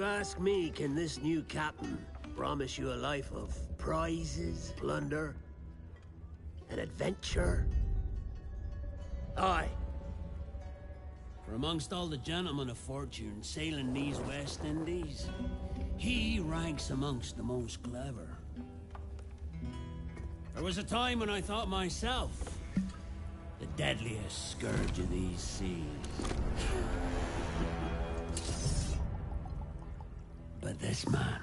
ask me, can this new captain promise you a life of prizes, plunder, and adventure? Aye. For amongst all the gentlemen of fortune sailing these West Indies, he ranks amongst the most clever. There was a time when I thought myself the deadliest scourge of these seas. But this man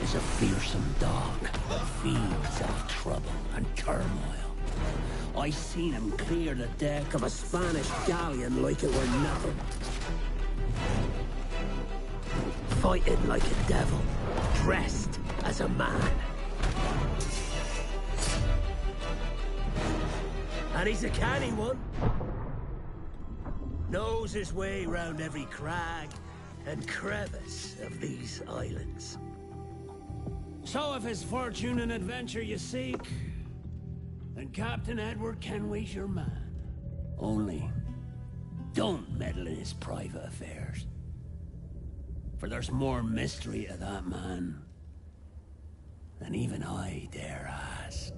is a fearsome dog that feeds off trouble and turmoil. I seen him clear the deck of a Spanish galleon like it were nothing. Fighting like a devil, dressed as a man. And he's a canny one. Knows his way round every crag and crevice of these islands. So if it's fortune and adventure you seek, then Captain Edward Kenway's your man. Only, don't meddle in his private affairs. For there's more mystery to that man than even I dare ask.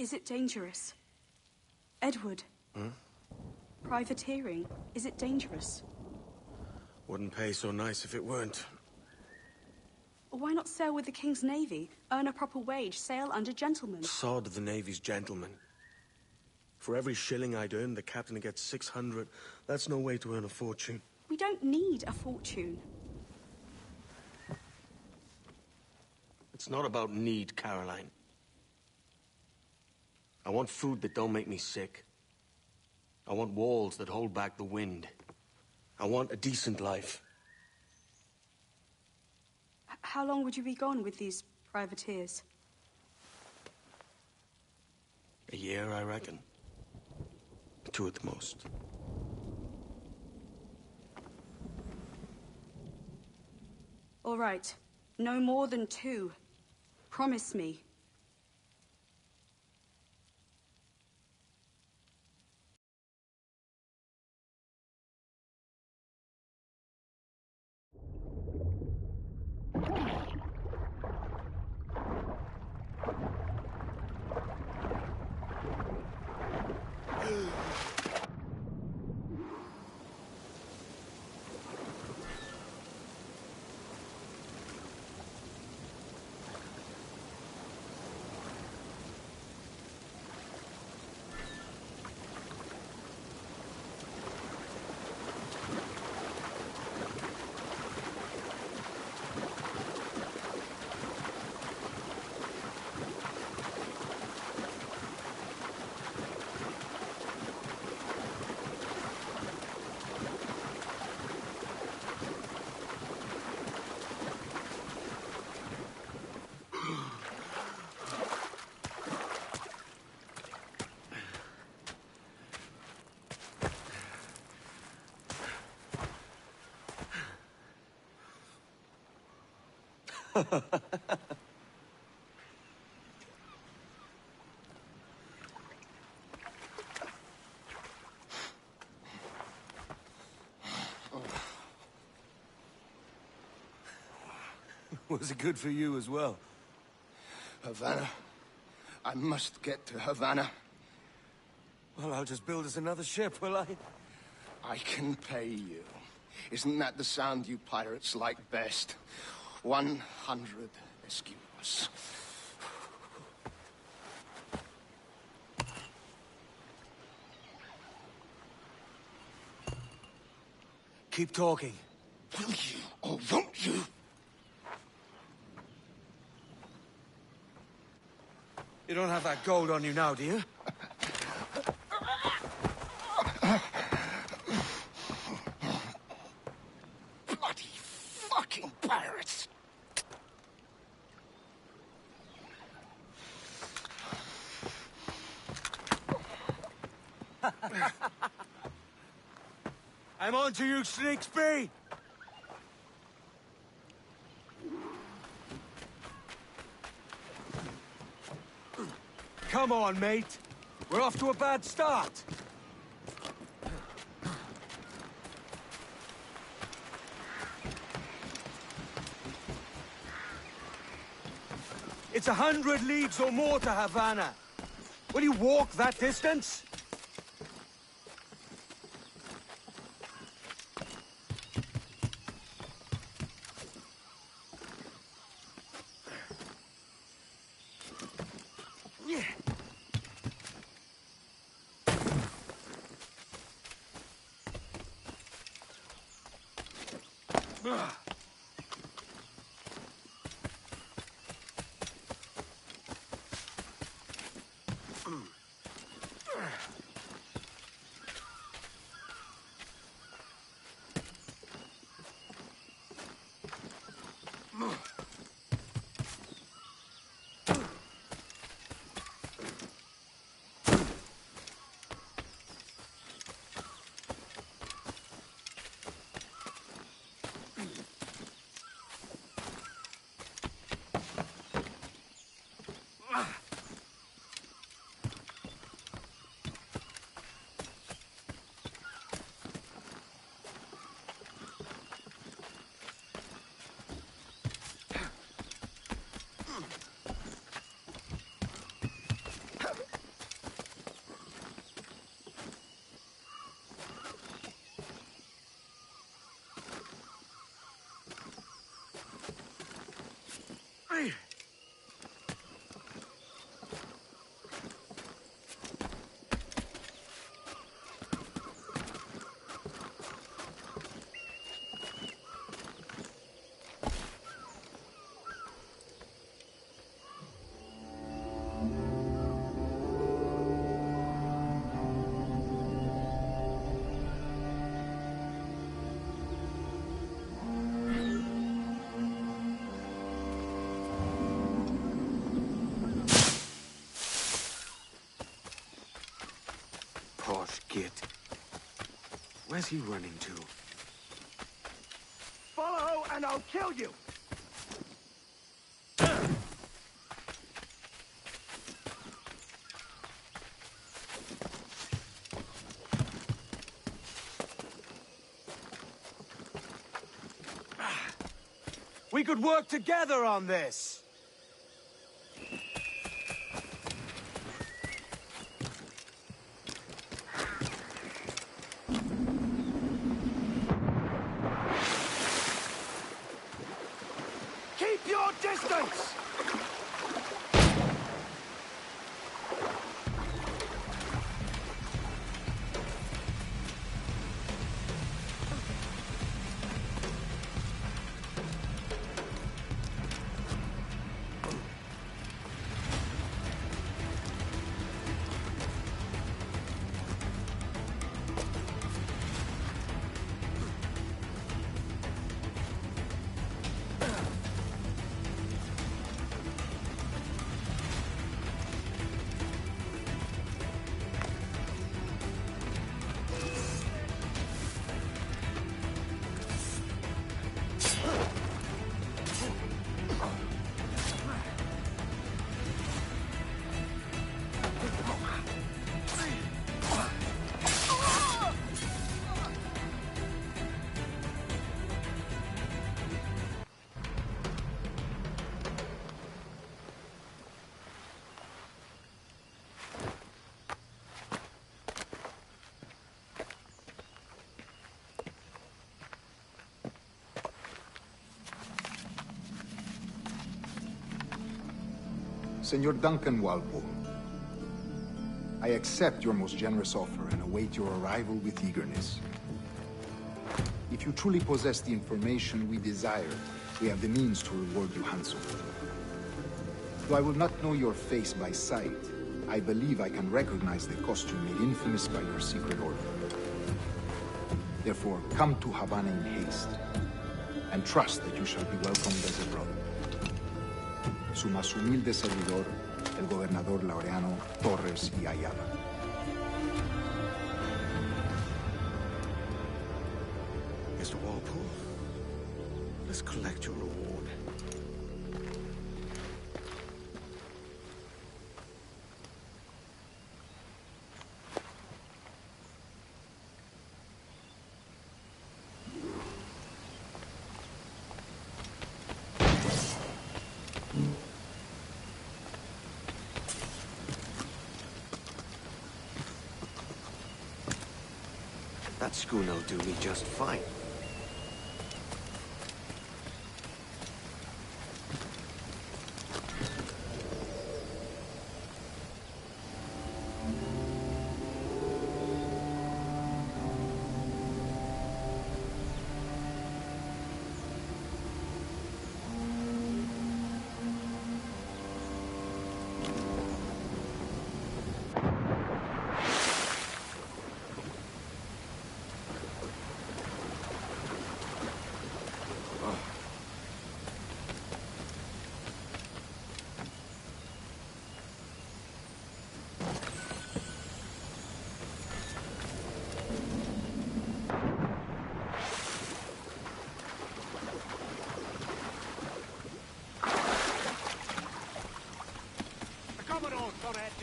Is it dangerous? Edward? Privateering, is it dangerous? Wouldn't pay so nice if it weren't. Why not sail with the King's Navy? Earn a proper wage, sail under gentlemen. Sod the Navy's gentlemen. For every shilling I'd earn, the captain gets 600. That's no way to earn a fortune. We don't need a fortune. It's not about need, Caroline. I want food that don't make me sick. I want walls that hold back the wind. I want a decent life. How long would you be gone with these privateers? A year, I reckon. 2 at the most. All right. No more than 2. Promise me. Was it good for you as well? Havana. I must get to Havana. Well, I'll just build us another ship, will I? I can pay you. Isn't that the sound you pirates like best? 100 escudos. Keep talking. Will you or won't you? You don't have that gold on you now, do you? Bloody fucking pirates! I'm on to you, Slicksby! Come on, mate. We're off to a bad start. It's 100 leagues or more to Havana. Will you walk that distance? Posh git. Where's he running to? Follow, and I'll kill you! We could work together on this! Keep your distance! Senor Duncan Walpole, I accept your most generous offer and await your arrival with eagerness. If you truly possess the information we desire, we have the means to reward you handsomely. Though I will not know your face by sight, I believe I can recognize the costume made infamous by your secret order. Therefore, come to Havana in haste, and trust that you shall be welcomed as a brother. Su más humilde servidor, el gobernador Laureano Torres y Ayala. Mr. Walpole, let's collect your reward. That schooner'll do me just fine.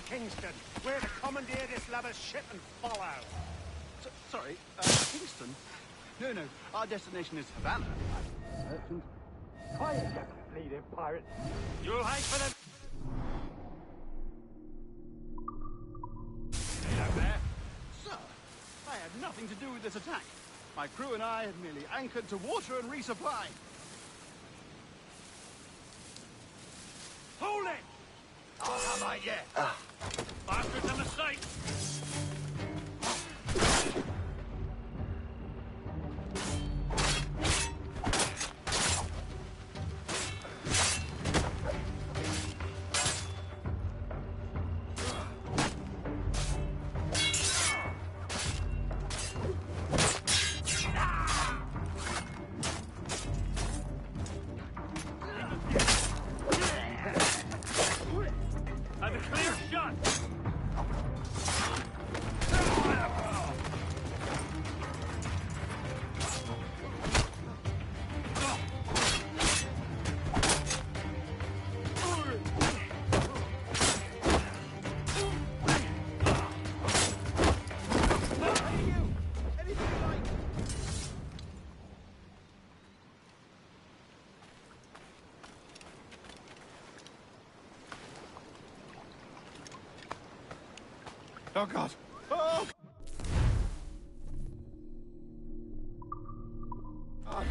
Kingston, where the commandeer this lavish ship and follow. Sorry, Kingston? No, our destination is Havana. Merchant. Quiet, you bleeding pirate. You'll hang for them. Out there. Sir, I had nothing to do with this attack. My crew and I had merely anchored to water and resupply. Come on, yeah. Bastard's a mistake. Have a clear shot. Oh, God. Oh! God.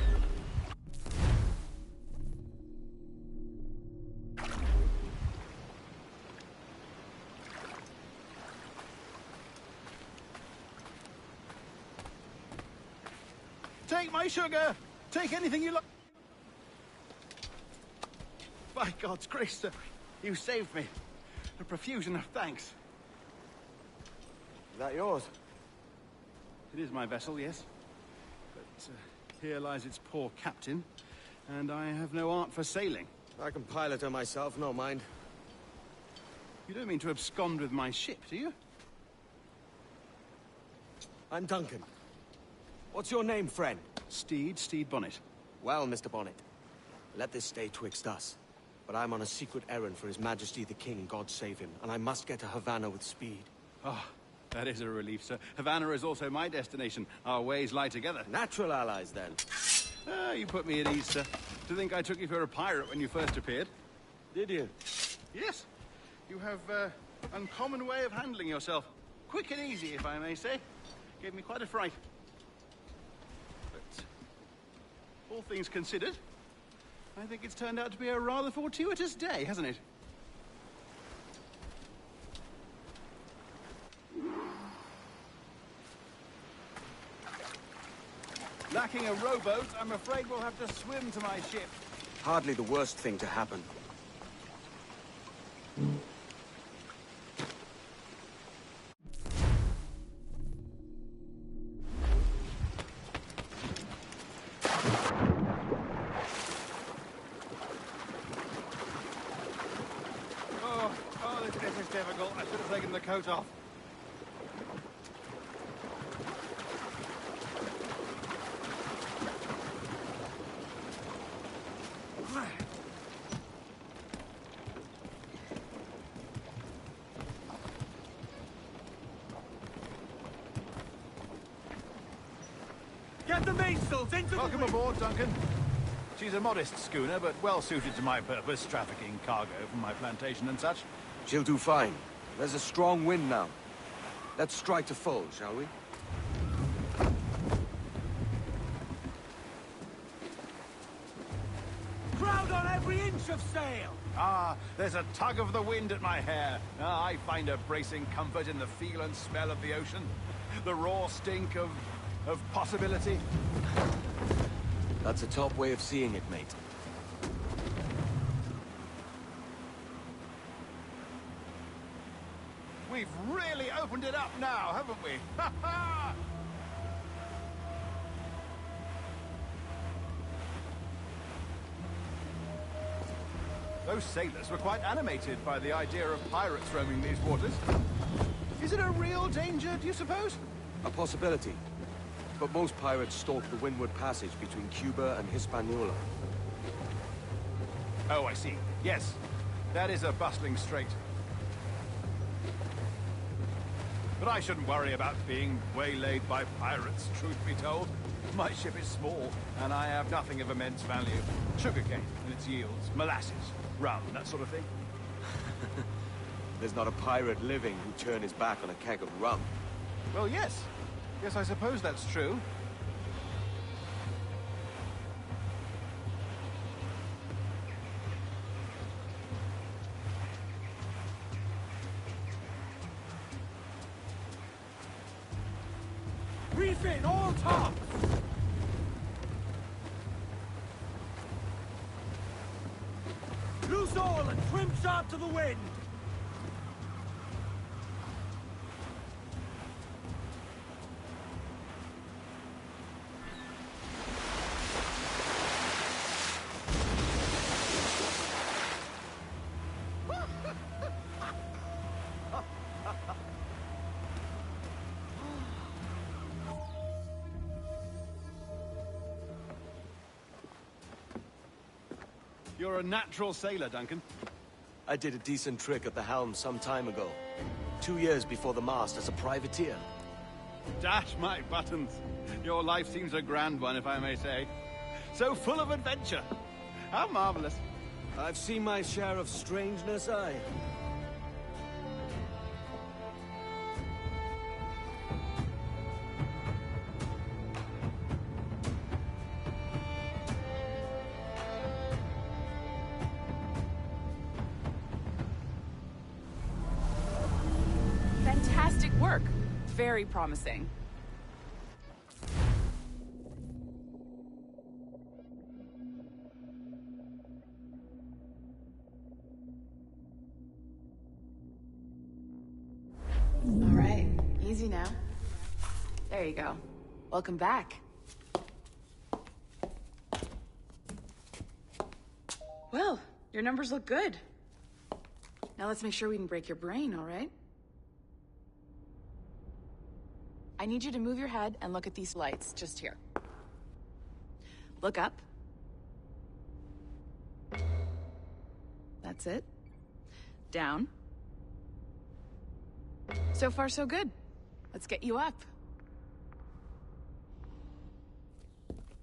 Take my sugar! Take anything you like! By God's grace, sir, you saved me. A profusion of thanks. Is that yours? It is my vessel, yes. But here lies its poor captain, and I have no art for sailing. I can pilot her myself, no mind. You don't mean to abscond with my ship, do you? I'm Duncan. What's your name, friend? Stede Bonnet. Well, Mr. Bonnet, let this stay twixt us. But I'm on a secret errand for His Majesty the King, God save him, and I must get to Havana with speed. Oh, that is a relief, sir. Havana is also my destination. Our ways lie together. Natural allies, then. Ah, you put me at ease, sir. To think I took you for a pirate when you first appeared. Did you? Yes. You have uncommon way of handling yourself. Quick and easy, if I may say. Gave me quite a fright. But all things considered, I think it's turned out to be a rather fortuitous day, hasn't it? Lacking a rowboat, I'm afraid we'll have to swim to my ship. Hardly the worst thing to happen. This is difficult. I should have taken the coat off. Get the mainsails into Welcome aboard, Duncan. She's a modest schooner, but well suited to my purpose, trafficking cargo from my plantation and such. She'll do fine. There's a strong wind now. Let's strike to full, shall we? Crowd on every inch of sail! Ah, there's a tug of the wind at my hair. Ah, I find a bracing comfort in the feel and smell of the ocean. The raw stink of possibility. That's a top way of seeing it, mate. We've really opened it up now, haven't we? Ha ha! Those sailors were quite animated by the idea of pirates roaming these waters. Is it a real danger, do you suppose? A possibility. But most pirates stalk the windward passage between Cuba and Hispaniola. Oh, I see. Yes, that is a bustling strait. But I shouldn't worry about being waylaid by pirates, truth be told. My ship is small, and I have nothing of immense value. Sugarcane and its yields, molasses, rum, that sort of thing. There's not a pirate living who'd turn his back on a keg of rum. Well, yes. Yes, I suppose that's true. Reef in, all tops! Loose all and trim sharp to the wind! You're a natural sailor, Duncan. I did a decent trick at the helm some time ago. 2 years before the mast as a privateer. Dash my buttons. Your life seems a grand one, if I may say. So full of adventure. How marvelous. I've seen my share of strangeness, aye. Fantastic work. Very promising. All right, easy now. There you go. Welcome back. Well, your numbers look good. Now let's make sure we can break your brain, all right? I need you to move your head and look at these lights just here. Look up. That's it. Down. So far, so good. Let's get you up.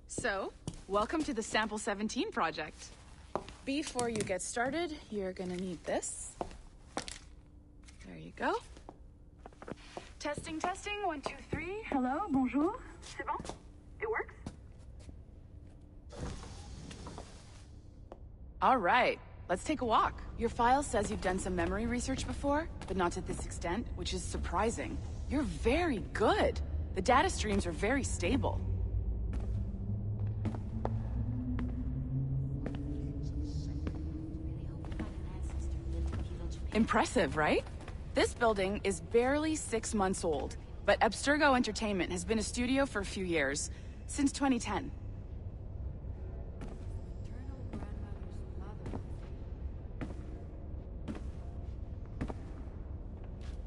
So, welcome to the Sample 17 project. Before you get started, you're gonna need this. There you go. Testing, testing, 1, 2, 3. Hello, bonjour. C'est bon? It works? All right, let's take a walk. Your file says you've done some memory research before, but not to this extent, which is surprising. You're very good. The data streams are very stable. Impressive, right? This building is barely 6 months old, but Abstergo Entertainment has been a studio for a few years, since 2010.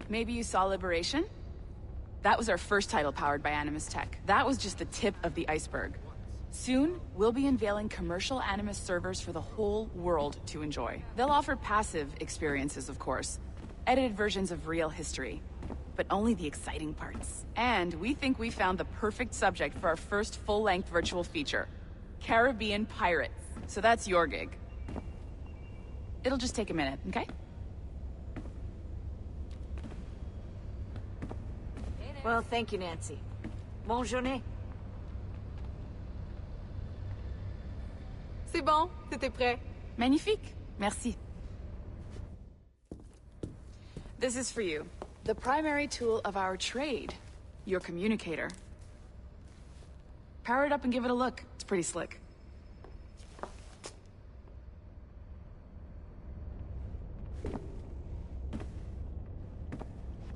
Maybe you saw Liberation? That was our first title powered by Animus Tech. That was just the tip of the iceberg. Soon, we'll be unveiling commercial Animus servers for the whole world to enjoy. They'll offer passive experiences, of course, edited versions of real history, but only the exciting parts. And we think we found the perfect subject for our first full-length virtual feature, Caribbean Pirates. So that's your gig. It'll just take a minute, okay? Well, thank you, Nancy. Bonne journée. C'est bon, c'était prêt. Magnifique. Merci. This is for you. The primary tool of our trade. Your communicator. Power it up and give it a look. It's pretty slick.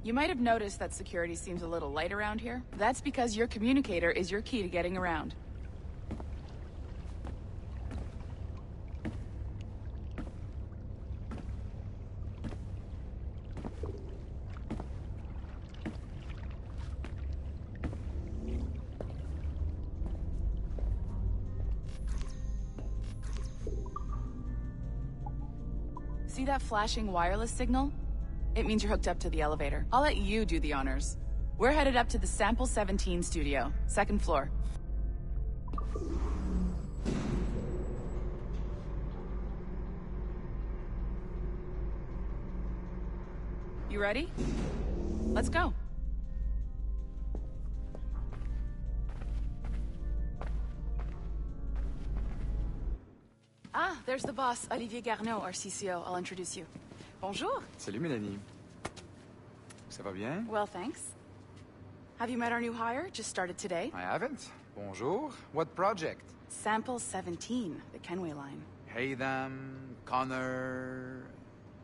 You might have noticed that security seems a little light around here. That's because your communicator is your key to getting around. See that flashing wireless signal? It means you're hooked up to the elevator. I'll let you do the honors. We're headed up to the Sample 17 studio, 2nd floor. You ready? Let's go. Ah, there's the boss, Olivier Garneau, our CCO. I'll introduce you. Bonjour. Salut Mélanie. Ça va bien? Well, thanks. Have you met our new hire? Just started today? I haven't. Bonjour. What project? Sample 17, the Kenway line. Haytham, Connor...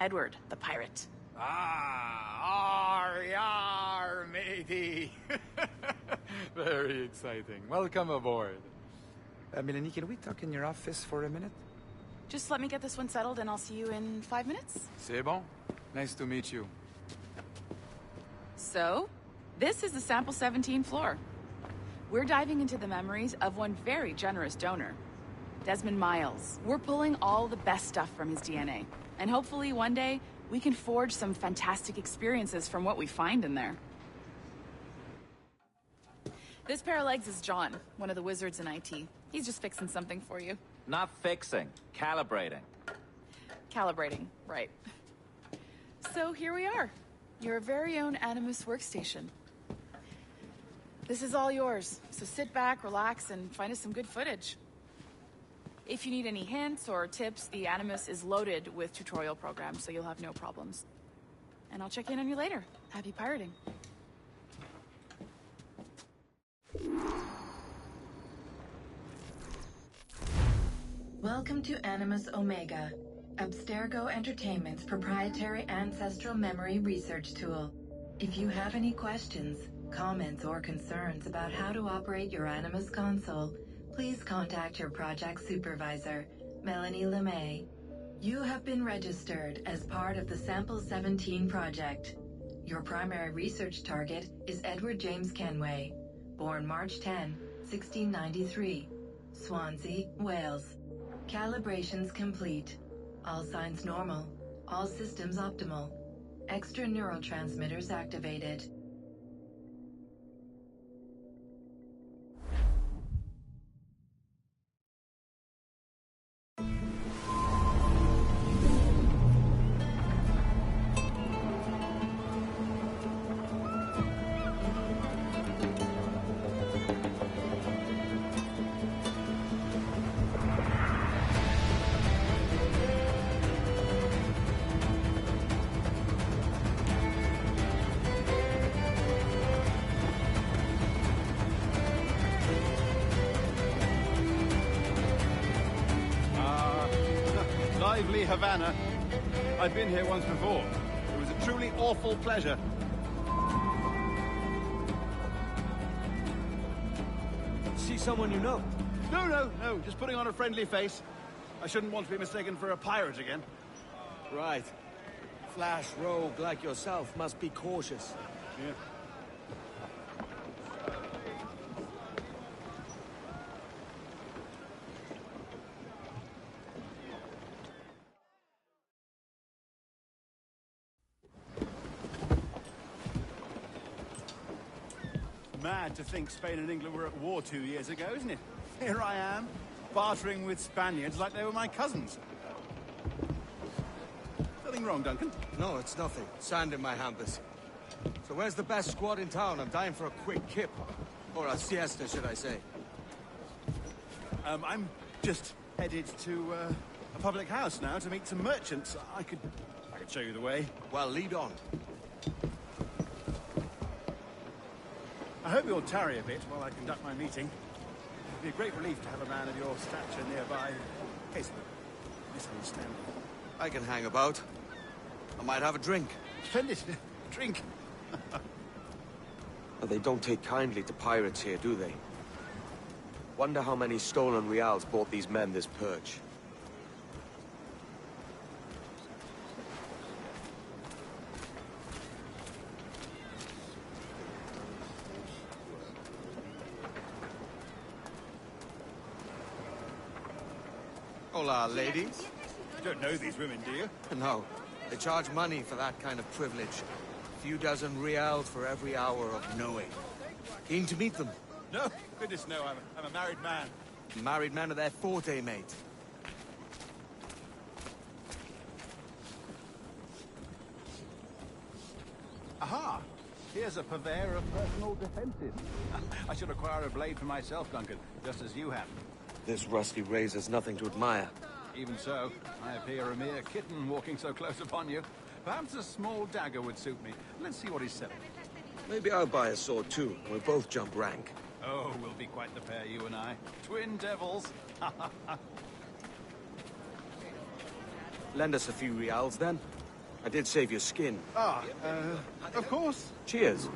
Edward, the pirate. Ah, yar, matey. Very exciting. Welcome aboard. Melanie, can we talk in your office for a minute? Just let me get this one settled and I'll see you in 5 minutes. C'est bon. Nice to meet you. So, this is the Sample 17 floor. We're diving into the memories of one very generous donor, Desmond Miles. We're pulling all the best stuff from his DNA. And hopefully one day, we can forge some fantastic experiences from what we find in there. This pair of legs is John, one of the wizards in IT. He's just fixing something for you. Not fixing, calibrating. Calibrating, right. So here we are, your very own Animus workstation. This is all yours, so sit back, relax, and find us some good footage. If you need any hints or tips, the Animus is loaded with tutorial programs, so you'll have no problems. And I'll check in on you later. Happy pirating. Welcome to Animus Omega, Abstergo Entertainment's proprietary ancestral memory research tool. If you have any questions, comments, or concerns about how to operate your Animus console, please contact your project supervisor, Melanie LeMay. You have been registered as part of the Sample 17 project. Your primary research target is Edward James Kenway, born March 10, 1693, Swansea, Wales. Calibrations complete. All signs normal. All systems optimal. Extra neurotransmitters activated. Lively Havana. I've been here once before. It was a truly awful pleasure. See someone you know? No. Just putting on a friendly face. I shouldn't want to be mistaken for a pirate again. Right. Flash rogue like yourself must be cautious. Yeah. Mad to think Spain and England were at war 2 years ago, isn't it? Here I am, bartering with Spaniards like they were my cousins. Nothing wrong, Duncan? No, it's nothing. Sand in my hampers. So where's the best squad in town? I'm dying for a quick kip. Or a siesta, should I say. I'm just headed to a public house now to meet some merchants. I could show you the way. Well, lead on. I hope you'll tarry a bit while I conduct my meeting. It'd be a great relief to have a man of your stature nearby, in case of a misunderstanding. I can hang about. I might have a drink. Splendid. Drink. Well, they don't take kindly to pirates here, do they? Wonder how many stolen reals bought these men this purge. Hola, ladies. You don't know these women, do you? No. They charge money for that kind of privilege. A few dozen reals for every hour of knowing. Keen to meet them? No, goodness no, I'm a married man. Married men are their forte, mate. Aha! Here's a purveyor of personal defenses. I should acquire a blade for myself, Duncan, just as you have. This rusty razor's nothing to admire. Even so, I appear a mere kitten walking so close upon you. Perhaps a small dagger would suit me. Let's see what he's selling. Maybe I'll buy a sword too. We'll both jump rank. Oh, we'll be quite the pair, you and I. Twin devils. Lend us a few reals, then. I did save your skin. Of course. Cheers.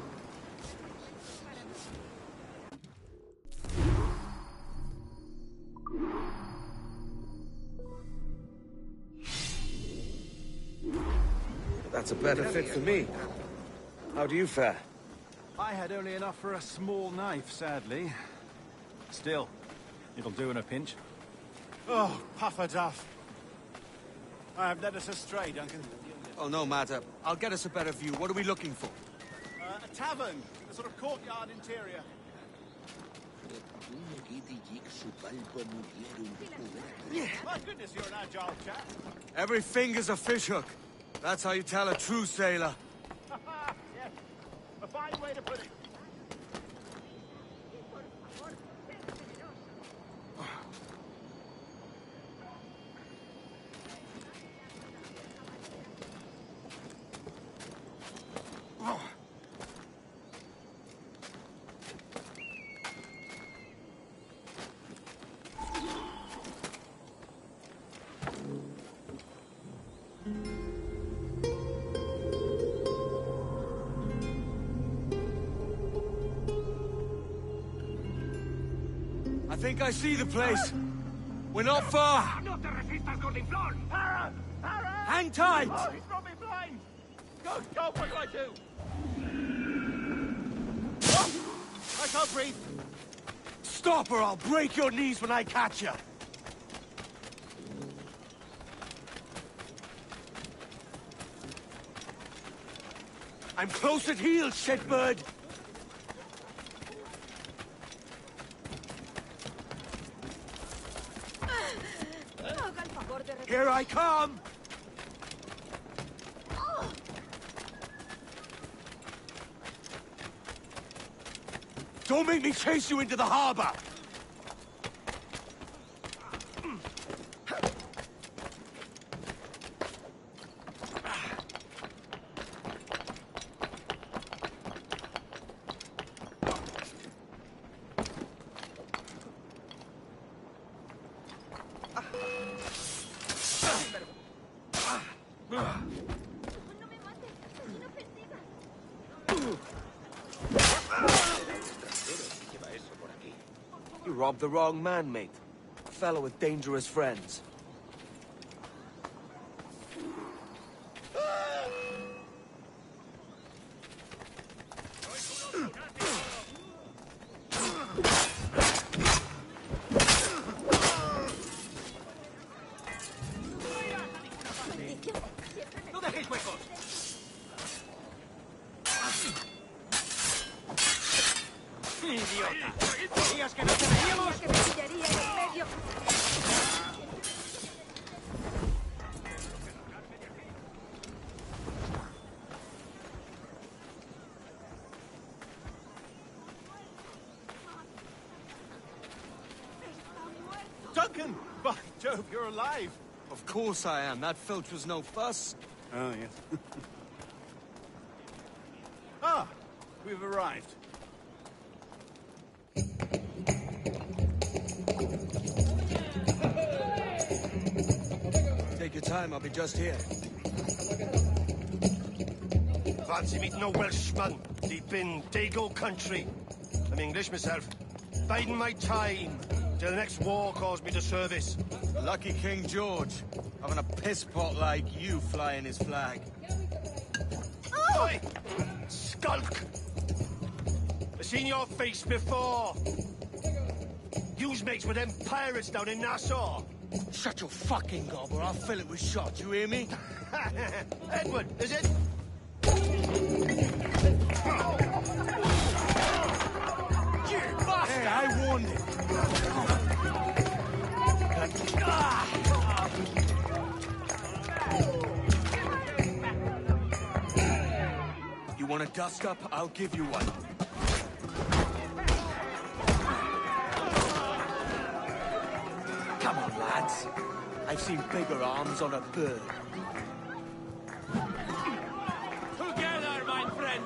That's a better fit for me. How do you fare? I had only enough for a small knife, sadly. Still, it'll do in a pinch. Oh, puffer duff. I have led us astray, Duncan. Oh, no matter. I'll get us a better view. What are we looking for? A tavern, a sort of courtyard interior. My goodness, you're an agile chap. Every finger's a fishhook. That's how you tell a true sailor. Yes, a fine way to put it. I think I see the place. We're not far. Hang tight! Oh, he's brought me blind! Go, what do I do? I can't breathe. Stop or I'll break your knees when I catch you. I'm close at heel, shitbird. Here I come! Don't make me chase you into the harbor! You robbed the wrong man, mate. A fellow with dangerous friends. ¡No dejéis huecos! ¡Idiota! ¿Decías que no te veíamos? Que me pillaría en medio. Duncan! By Jove, you're alive! Of course I am. That filch was no fuss. Oh, yes. Ah! We've arrived. Take your time, I'll be just here. Fancy meeting no Welshman deep in Dago country. I'm English myself. Biding my time till the next war calls me to service. Lucky King George, having a piss pot like you flying his flag. Oi! Skulk! I've seen your face before. You's mates with them pirates down in Nassau. Shut your fucking gob or I'll fill it with shot, you hear me? Edward, is it? Hey, I warned him. You want a dust-up? I'll give you one. Come on, lads. I've seen bigger arms on a bird. Together, my friend.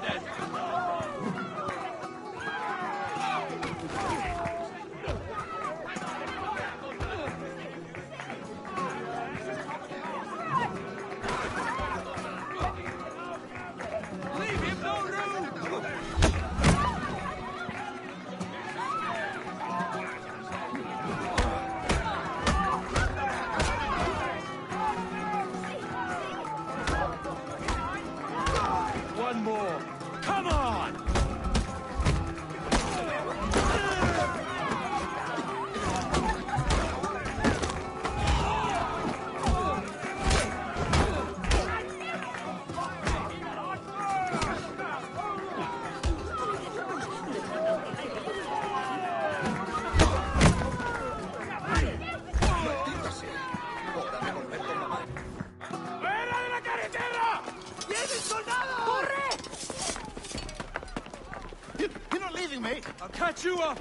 mate. I'll catch you up.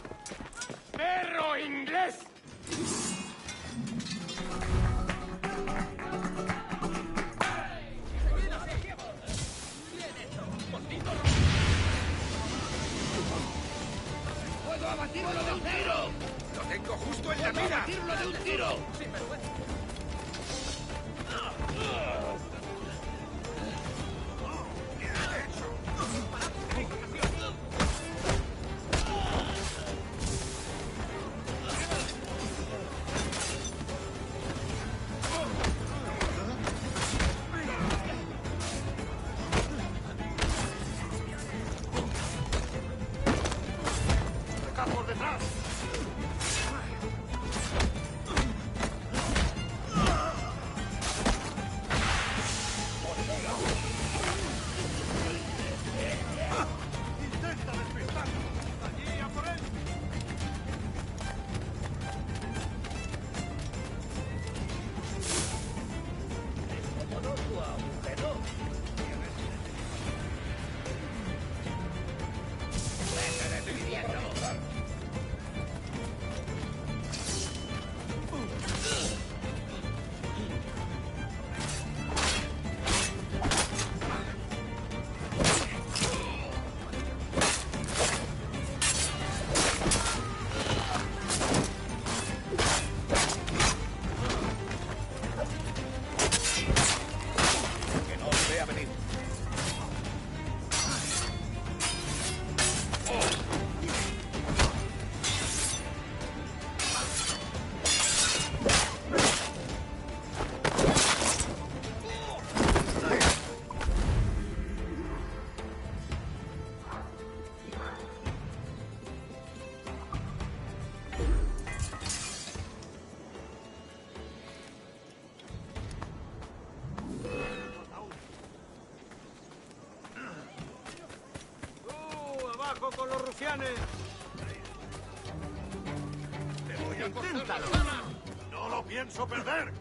¡Perro inglés! ¡Puedo abatirlo de un tiro! ¡Lo tengo justo en la mira! ¡Abatirlo de un tiro! Sin vergüenza. ¡Acá por detrás! ¡Intenta despistarlo! ¡Allí, a por él! Que no os vea venir. ¡Abajo con los rufianes! ¡Te voy a cortar la Inténtalo. cara! ¡No lo pienso perder!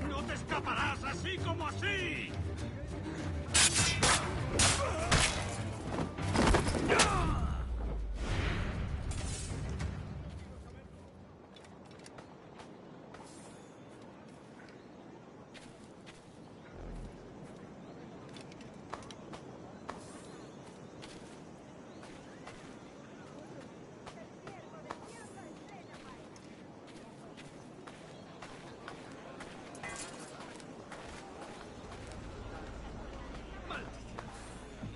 ¡No te escaparás así como así!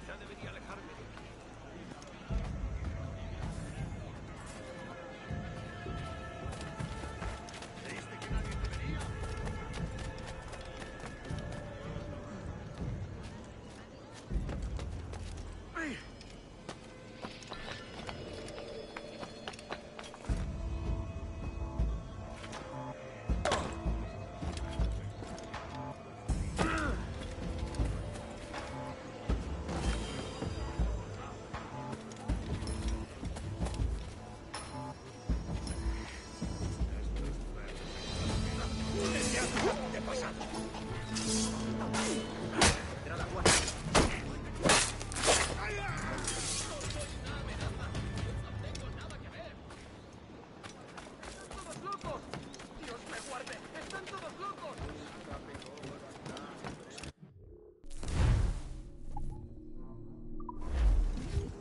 Ya debería alejarme de aquí. ¿Creíste que nadie te vería?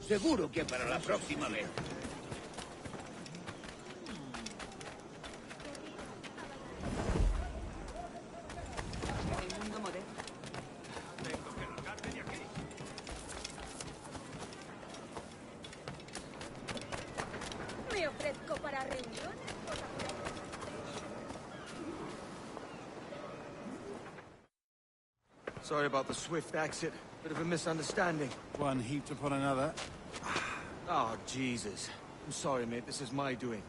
Seguro que para la próxima vez. El mundo moderno. Tengo que largarme de aquí. Me ofrezco para reuniones. Sorry about the swift exit. Bit of a misunderstanding. One heaped upon another. Oh, Jesus. I'm sorry, mate. This is my doing.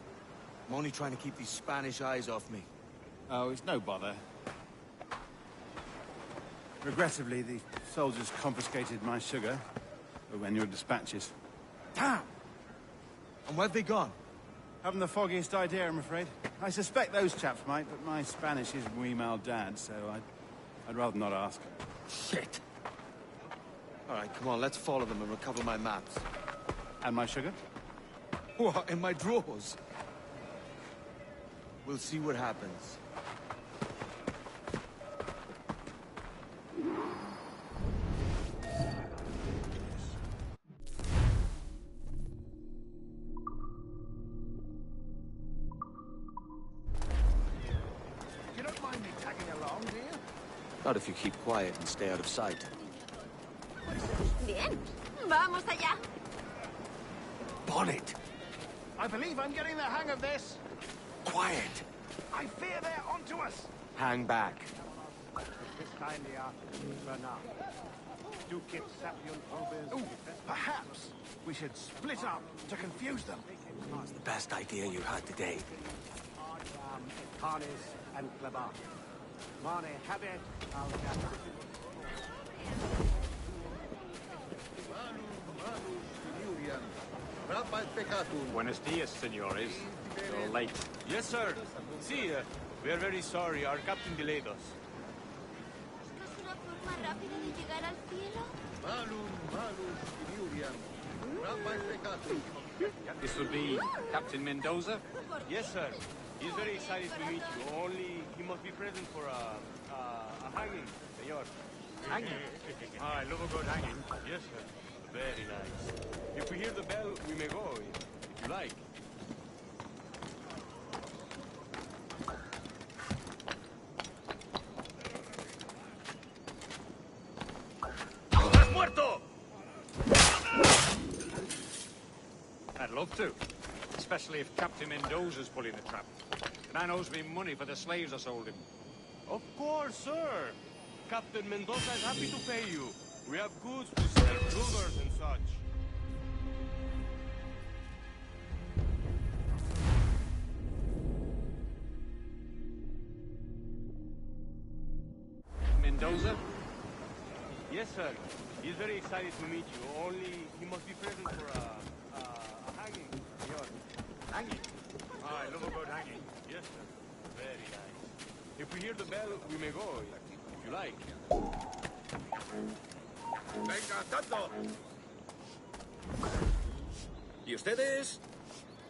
I'm only trying to keep these Spanish eyes off me. Oh, it's no bother. Regrettably, the soldiers confiscated my sugar when your dispatches. Tom! And where have they gone? Haven't the foggiest idea, I'm afraid. I suspect those chaps might, but my Spanish is muy mal dad, so I'd rather not ask. Shit! Alright, come on, let's follow them and recover my maps. And my sugar? What, in my drawers? We'll see what happens. You don't mind me tagging along, do you? Not if you keep quiet and stay out of sight. Bien. Vamos allá. Bonnet! I believe I'm getting the hang of this. Quiet! I fear they're onto us. Hang back. Ooh, perhaps we should split up to confuse them. It's the best idea you had today. and Clavar. Mare habet al Buenos dias, senores. You're late. Yes, sir. See, we are very sorry. Our captain delayed us. ¿Es una forma rápida de llegar al cielo? This will be Captain Mendoza? Yes, sir. He's very excited to meet you. Only he must be present for a hanging, senor. Hanging? I love a good hanging. Yes, sir. Very nice. If we hear the bell, we may go, if you like. Muerto! I'd love to. Especially if Captain Mendoza's pulling the trap. The man owes me money for the slaves I sold him. Of course, sir. Captain Mendoza is happy to pay you. We have goods to sell, rulers and such. Mendoza? Yes, sir. He's very excited to meet you. Only he must be present for a hanging, senor. Hanging? I love a good hanging. Yes, sir. Very nice. If we hear the bell, we may go, if you like. ¡Venga, tanto! ¿Y ustedes?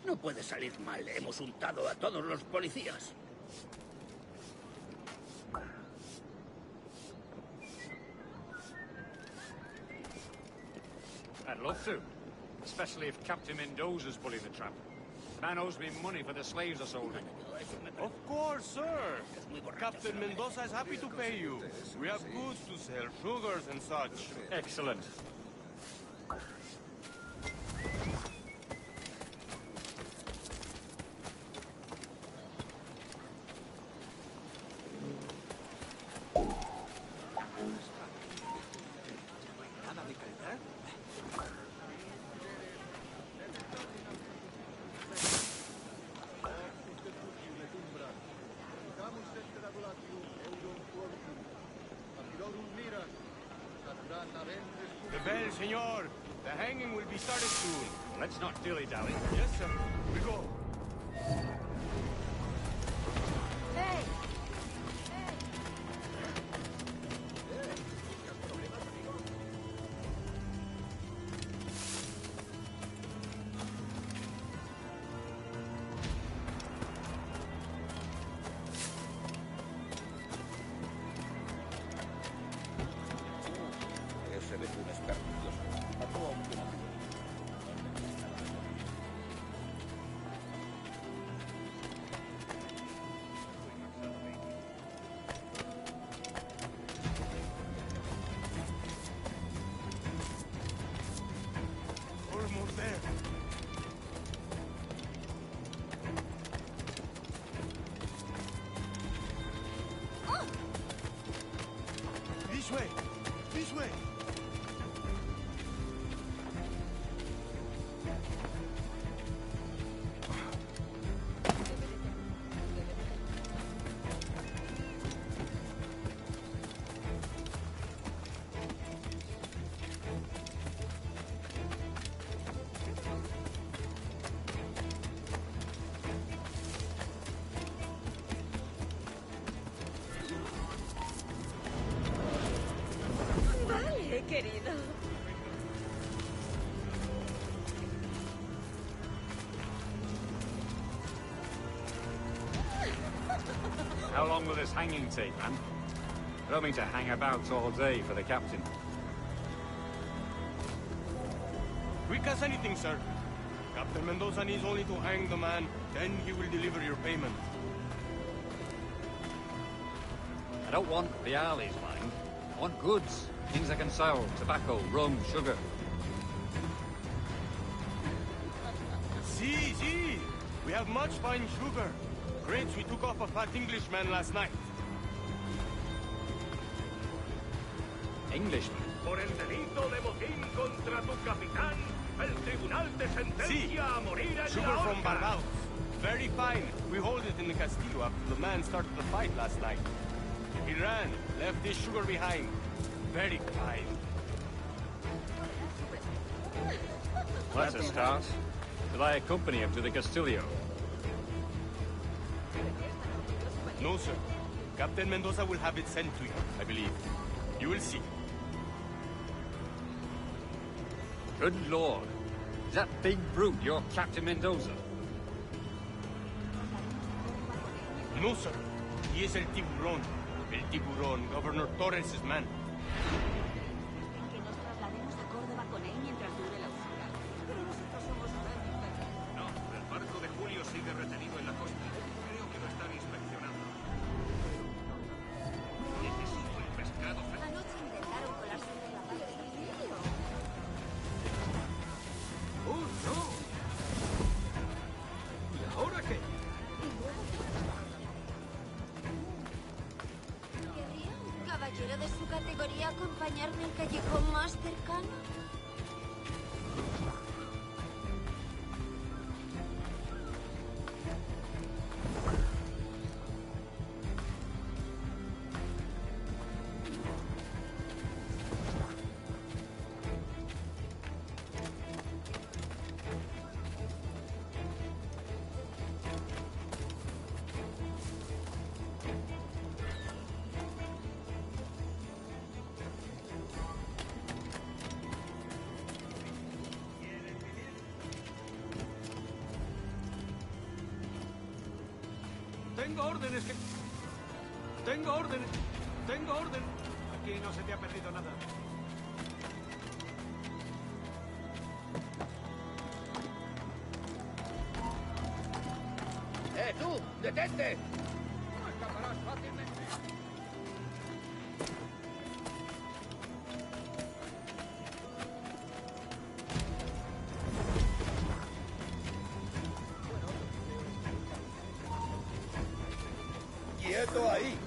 No puede salir mal. Hemos untado a todos los policías. I'd love to. Especially if Captain Mendoza's pulling the trap. The man owes me money for the slaves I sold him. Of course, sir. Captain Mendoza is happy to pay you. We have goods to sell, sugars and such. Excellent. The bell, senor. The hanging will be started soon. Let's not dilly-dally. Yes, sir. We go. ¡Hey! Ese betún es pernicioso. Mató a un buen amigo. Almost there. This way. This way. querido. How long will this hanging take, man? I don't mean to hang about all day for the captain. Quick as anything, sir. Captain Mendoza needs only to hang the man, then he will deliver your payment. I don't want the alleys, mind. I want goods. Things I can sell. Tobacco, rum, sugar. See. We have much fine sugar. Crates we took off a fat Englishman last night. Englishman? Por el delito de motín contra tu capitán, el tribunal te sentencia a morir en Sugar la from horca. Barbados. Very fine. We hold it in the Castillo after the man started the fight last night. He ran, left his sugar behind. Very fine. That's a start. Will I accompany him to the Castillo? No, sir. Captain Mendoza will have it sent to you, I believe. You will see. Good lord. Is that big brute your Captain Mendoza? No, sir. He is El Tiburón. El Tiburón, Governor Torres' man. Que nos traslademos a Córdoba con él mientras dure la usura. Pero nosotros somos No, el barco de Julio sigue retenido en la costa. Creo que lo están inspeccionando. Necesito el pescado. Anoche intentaron colarse entre la parte del río. ¡Oh, no! ¿Y ahora qué? ¿Querría un caballero de su categoría acompañarme al callejón más cercano? Tengo órdenes que... Tengo órdenes. Tengo órdenes. Aquí no se te ha perdido nada. ¡Tú! ¡Detente! No escaparás fácilmente. ¡Quieto ahí!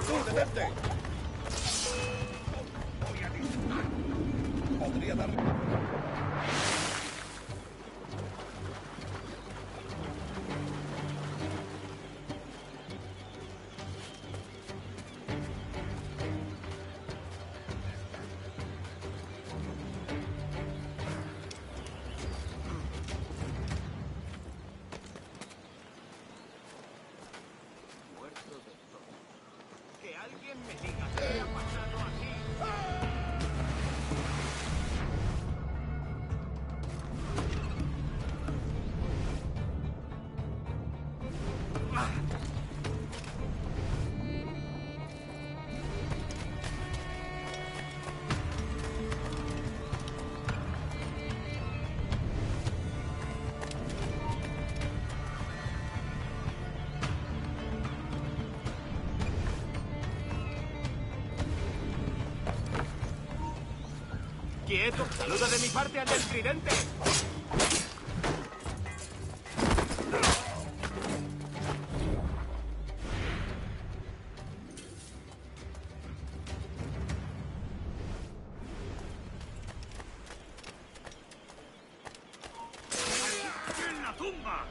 tú, detente! Voy a disparar. Podría darle... ¡Quieto! ¡Saluda de mi parte al del tridente! ¡En la tumba!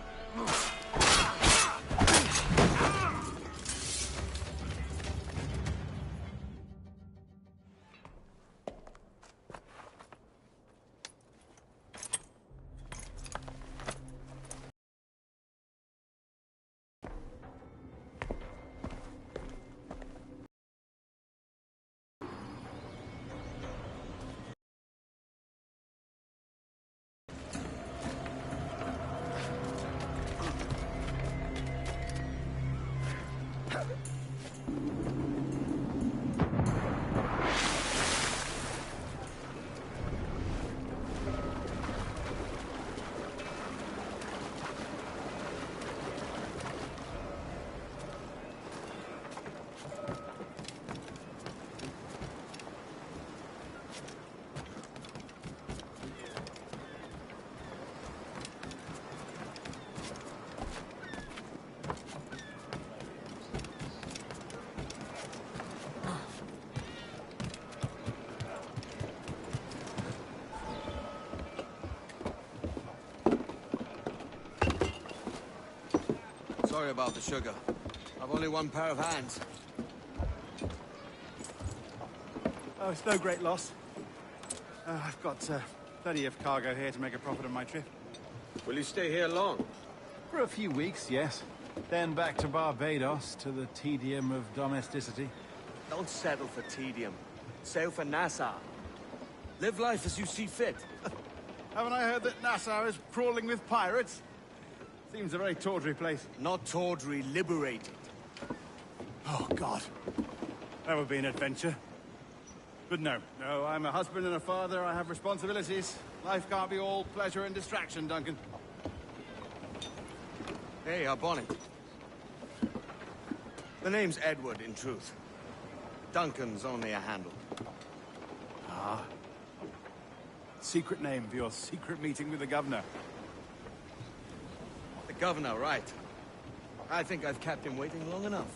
Sorry about the sugar. I've only one pair of hands. Oh, it's no great loss. I've got plenty of cargo here to make a profit on my trip. Will you stay here long? For a few weeks, yes. Then back to Barbados, to the tedium of domesticity. Don't settle for tedium. Sail for Nassau. Live life as you see fit. Haven't I heard that Nassau is crawling with pirates? Seems a very tawdry place. Not tawdry, liberated. Oh, God. That would be an adventure. But no, I'm a husband and a father. I have responsibilities. Life can't be all pleasure and distraction, Duncan. Hey, our bonnet. The name's Edward, in truth. Duncan's only a handle. Ah. Secret name for your secret meeting with the governor. The governor, right. I think I've kept him waiting long enough.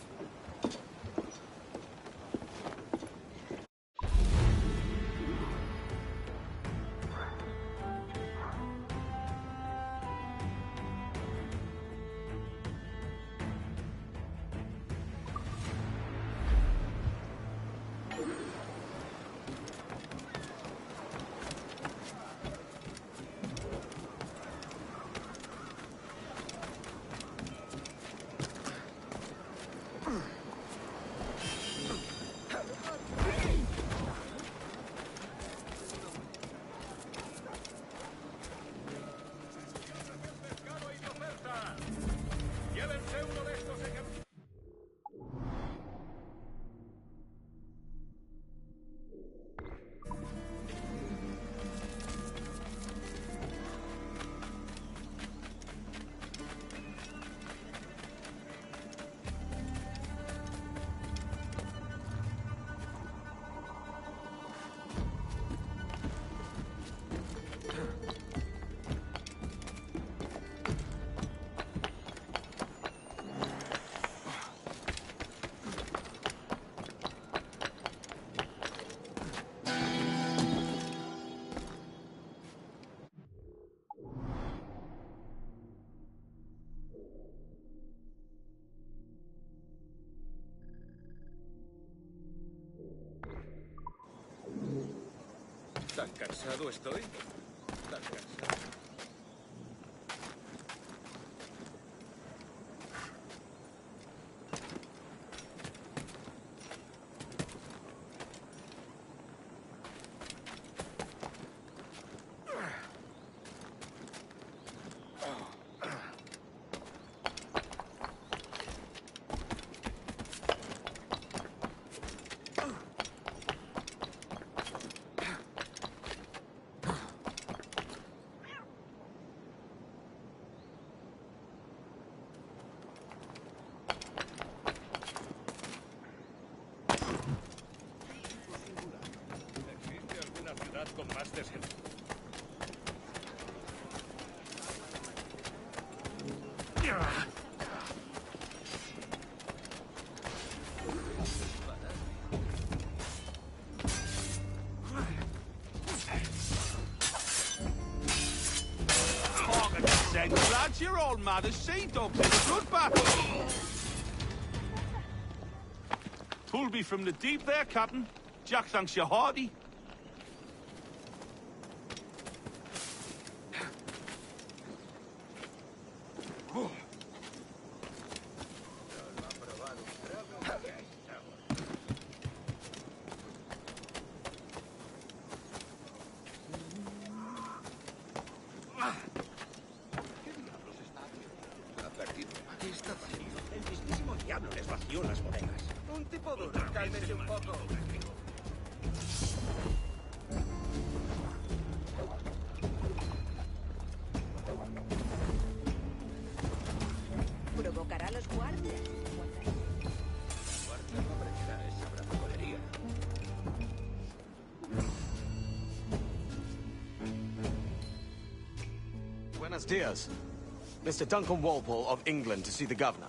cansado estoy? Tan cansado. Con más descenso. Lads, you're all mad as sea dogs in a good battle. Pulled me from the deep there, Captain. Jack thanks you hearty. El mismísimo diablo les vació las bodegas. Un tipo duro, cálmese un poco. Provocará a los guardias. Guardia no aprenderá esa bravuconería. Buenos dias. Mr. Duncan Walpole of England to see the governor.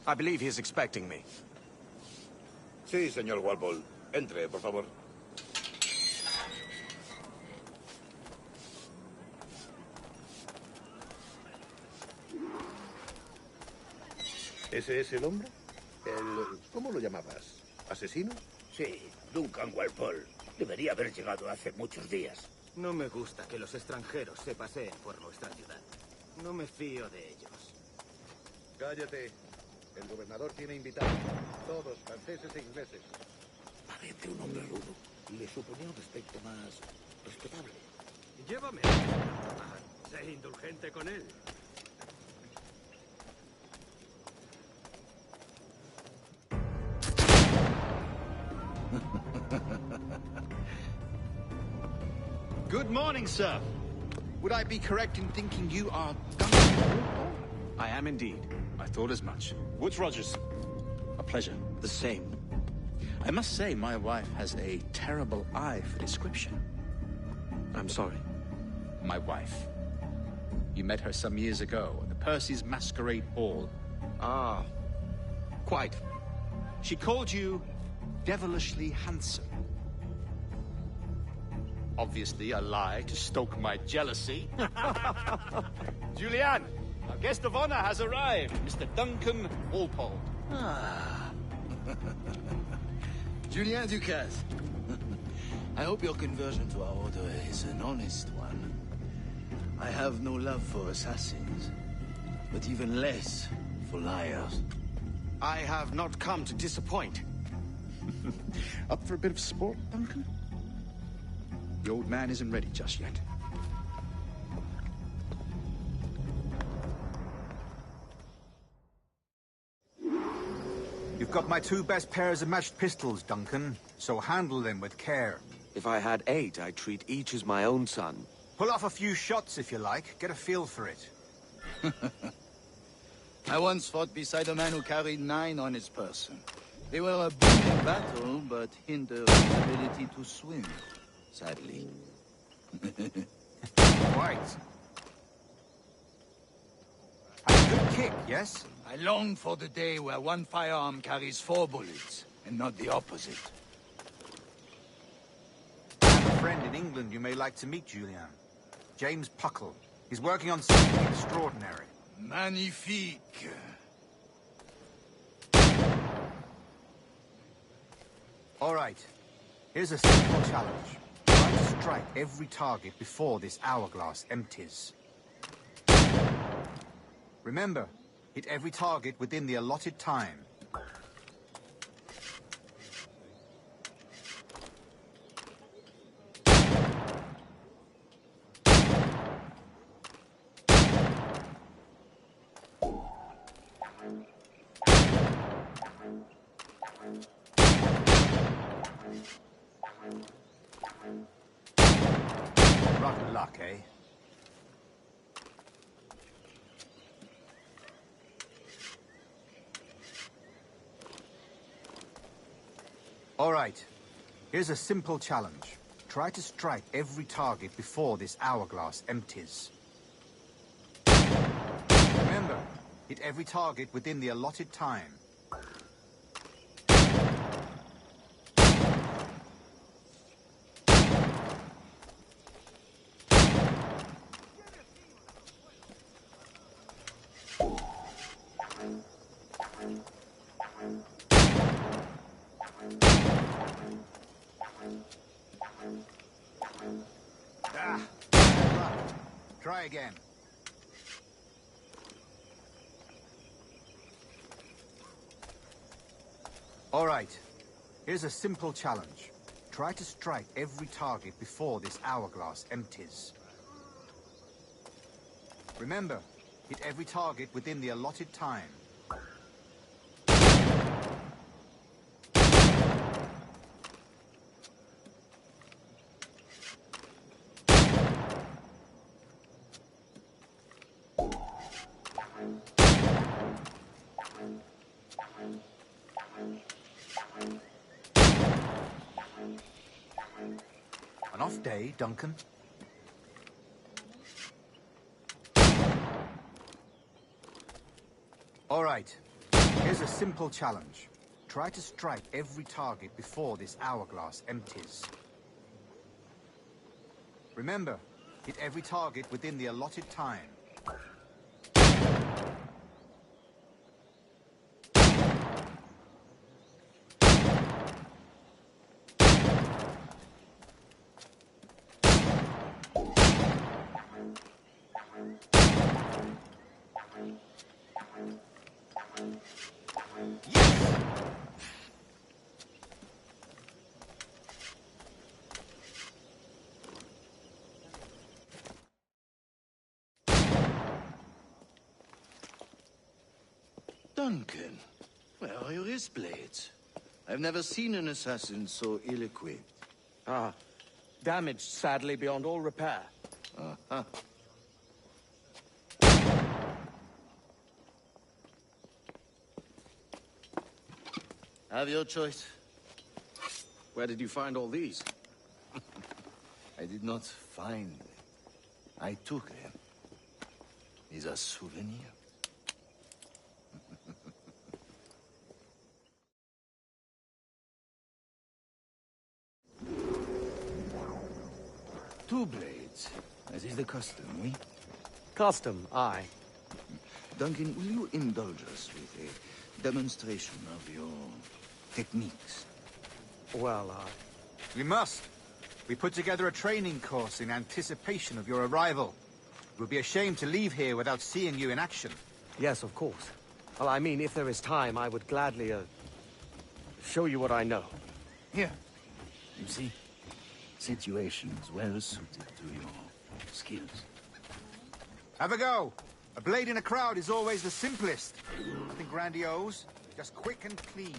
I believe he is expecting me. Sí, señor Walpole. Entre, por favor. ¿Ese es el hombre? ¿Cómo lo llamabas? ¿Asesino? Sí, Duncan Walpole. Debería haber llegado hace muchos días. No me gusta que los extranjeros se paseen por nuestra ciudad. No me fío de ellos. Cállate. El gobernador tiene invitados. Todos franceses e ingleses. Parece un hombre rudo. Le suponía un aspecto más respetable. Llévame a trabajar. Sé indulgente con él. Good morning, sir. Would I be correct in thinking you are Duncan? I am indeed. I thought as much. Woods Rogers. A pleasure. The same. I must say, my wife has a terrible eye for description. I'm sorry. My wife. You met her some years ago at the Percy's Masquerade Ball. Ah, quite. She called you devilishly handsome. Obviously a lie to stoke my jealousy. Julianne, our guest of honor has arrived, Mr. Duncan Walpole. Ah. Julien Ducasse. I hope your conversion to our order is an honest one. I have no love for assassins, but even less for liars. I have not come to disappoint. Up for a bit of sport, Duncan? The old man isn't ready just yet. You've got my 2 best pairs of matched pistols, Duncan, so handle them with care. If I had 8, I'd treat each as my own son. Pull off a few shots if you like. Get a feel for it. I once fought beside a man who carried 9 on his person. They were a boon in battle, but hindered his ability to swim, sadly. Quite. A good kick, yes? I long for the day where one firearm carries 4 bullets, and not the opposite. I have a friend in England you may like to meet, Julian. James Puckle. He's working on something extraordinary. Magnifique. All right. Here's a simple challenge. Try Try to strike every target before this hourglass empties. Remember, hit every target within the allotted time. Rotten luck, eh? All right. Here's a simple challenge. Try to strike every target before this hourglass empties. Remember, hit every target within the allotted time. Try again. All right. Here's a simple challenge. Try to strike every target before this hourglass empties. Remember, hit every target within the allotted time. An off day, Duncan? All right. Here's a simple challenge. Try to strike every target before this hourglass empties. Remember, hit every target within the allotted time. Duncan, where are your wrist blades? I've never seen an assassin so ill-equipped. Ah, damaged sadly beyond all repair. Uh-huh. Have your choice. Where did you find all these? I did not find them. I took them. Is a souvenir. Two blades, as is the custom, oui? Custom, aye. Duncan, will you indulge us with a demonstration of your techniques? Well, We must. We put together a training course in anticipation of your arrival. It would be a shame to leave here without seeing you in action. Yes, of course. Well, I mean, if there is time, I would gladly, show you what I know. Here. You see? Situations well suited to your skills. Have a go. A blade in a crowd is always the simplest. Nothing grandiose, just quick and clean.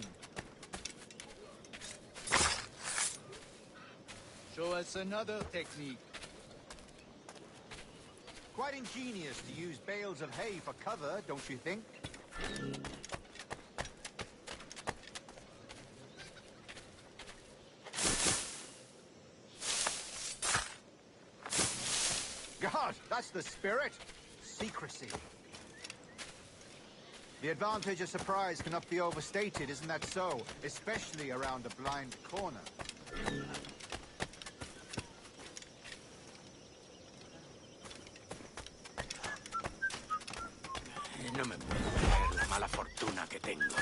Show us another technique. Quite ingenious to use bales of hay for cover, don't you think? God, that's the spirit. Secrecy. The advantage of surprise cannot be overstated, isn't that so? Especially around a blind corner. No me puedo creer la mala fortuna que tengo.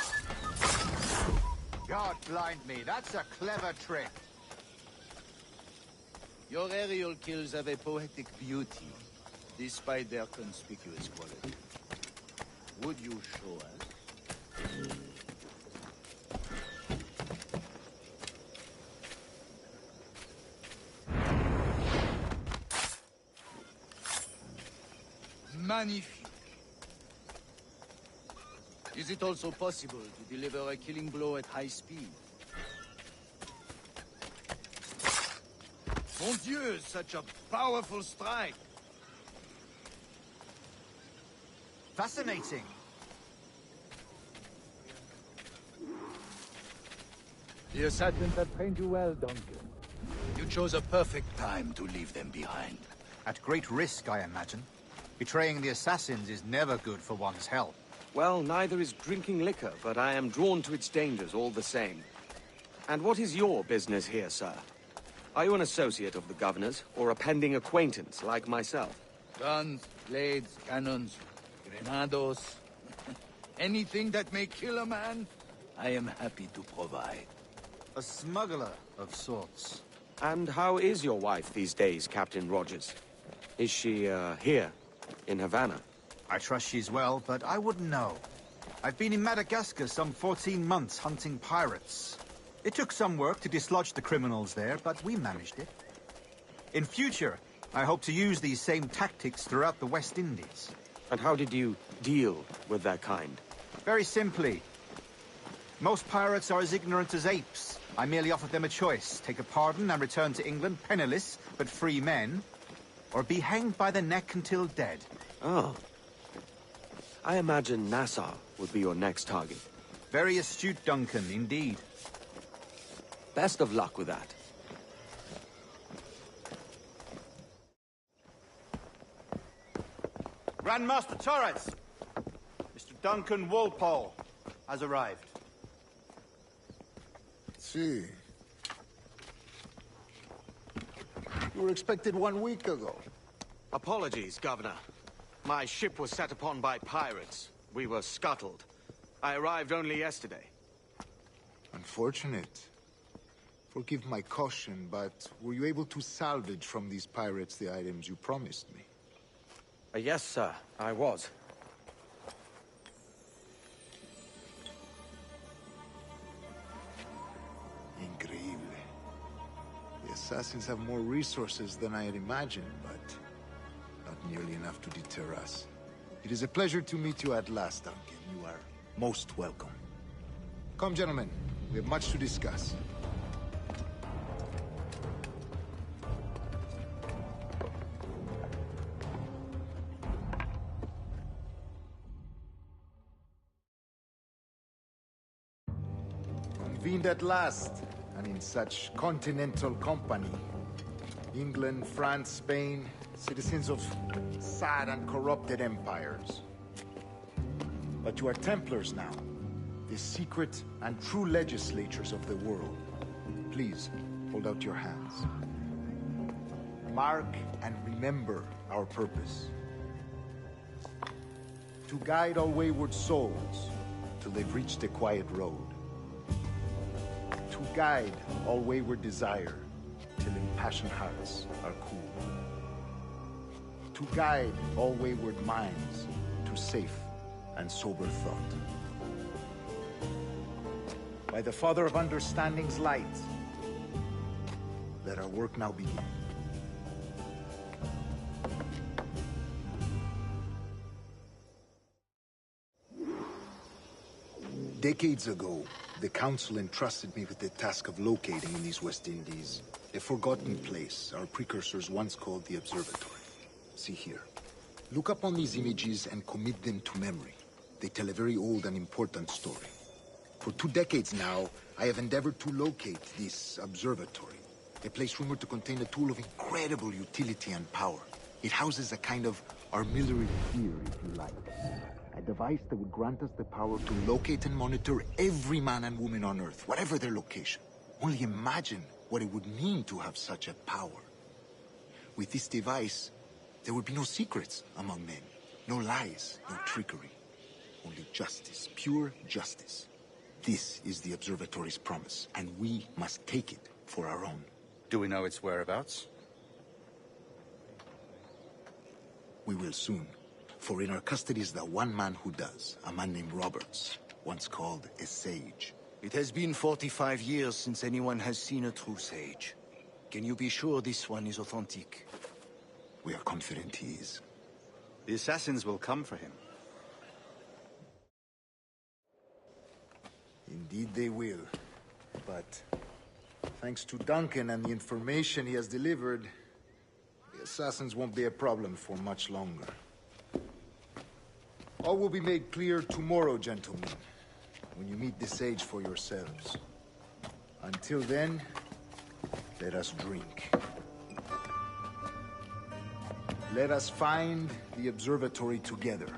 God blind me, that's a clever trick. Your aerial kills have a poetic beauty, despite their conspicuous quality. Would you show us? Magnifique. Is it also possible to deliver a killing blow at high speed? Mon Dieu, such a powerful strike! Fascinating. The assassins have trained you well, Duncan. You chose a perfect time to leave them behind. At great risk, I imagine. Betraying the assassins is never good for one's health. Well, neither is drinking liquor, but I am drawn to its dangers all the same. And what is your business here, sir? Are you an associate of the governor's, or a pending acquaintance like myself? Guns, blades, cannons, grenados. Anything that may kill a man, I am happy to provide. A smuggler of sorts. And how is your wife these days, Captain Rogers? Is she, here, in Havana? I trust she's well, but I wouldn't know. I've been in Madagascar some 14 months hunting pirates. It took some work to dislodge the criminals there, but we managed it. In future, I hope to use these same tactics throughout the West Indies. And how did you deal with that kind? Very simply. Most pirates are as ignorant as apes. I merely offered them a choice. Take a pardon and return to England penniless, but free men, or be hanged by the neck until dead. Oh. I imagine Nassau would be your next target. Very astute, Duncan, indeed. Best of luck with that. Grandmaster Torres! Mr. Duncan Walpole has arrived. See. You were expected 1 week ago. Apologies, Governor. My ship was set upon by pirates. We were scuttled. I arrived only yesterday. Unfortunate. Forgive my caution, but were you able to salvage from these pirates the items you promised me? Yes, sir, I was. Increíble. The assassins have more resources than I had imagined, but not nearly enough to deter us. It is a pleasure to meet you at last, Duncan. You are most welcome. Come, gentlemen. We have much to discuss. Convened at last, and in such continental company. England, France, Spain, citizens of sad and corrupted empires. But you are Templars now, the secret and true legislators of the world. Please, hold out your hands. Mark and remember our purpose. To guide all wayward souls till they've reached a quiet road. To guide all wayward desire till impassioned hearts are cool. To guide all wayward minds to safe and sober thought. By the Father of Understanding's light, let our work now begin. Decades ago, the Council entrusted me with the task of locating in these West Indies a forgotten place our precursors once called the Observatory. See here. Look upon these images and commit them to memory. They tell a very old and important story. For 2 decades now, I have endeavored to locate this observatory, a place rumored to contain a tool of incredible utility and power. It houses a kind of armillary sphere, if you like. A device that would grant us the power to locate and monitor every man and woman on Earth, whatever their location. Only imagine what it would mean to have such a power. With this device, there would be no secrets among men, no lies, no trickery. Only justice, pure justice. This is the Observatory's promise, and we must take it for our own. Do we know its whereabouts? We will soon. For in our custody is the one man who does, a man named Roberts, once called a sage. It has been 45 years since anyone has seen a true sage. Can you be sure this one is authentic? We are confident he is. The assassins will come for him. Indeed they will. But thanks to Duncan and the information he has delivered, the assassins won't be a problem for much longer. All will be made clear tomorrow, gentlemen, when you meet the sage for yourselves. Until then, let us drink. Let us find the observatory together.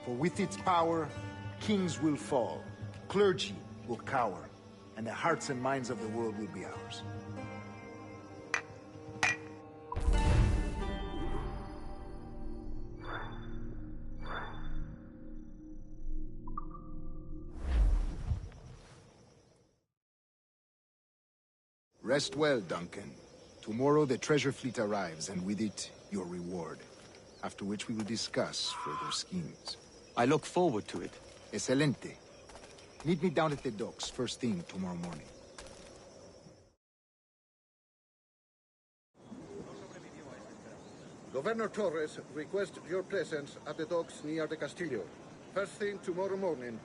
For with its power, kings will fall, clergy will cower, and the hearts and minds of the world will be ours. Rest well, Duncan. Tomorrow the treasure fleet arrives, and with it, your reward. After which we will discuss further schemes. I look forward to it. Excelente. Meet me down at the docks first thing tomorrow morning. Governor Torres requests your presence at the docks near the Castillo. First thing tomorrow morning.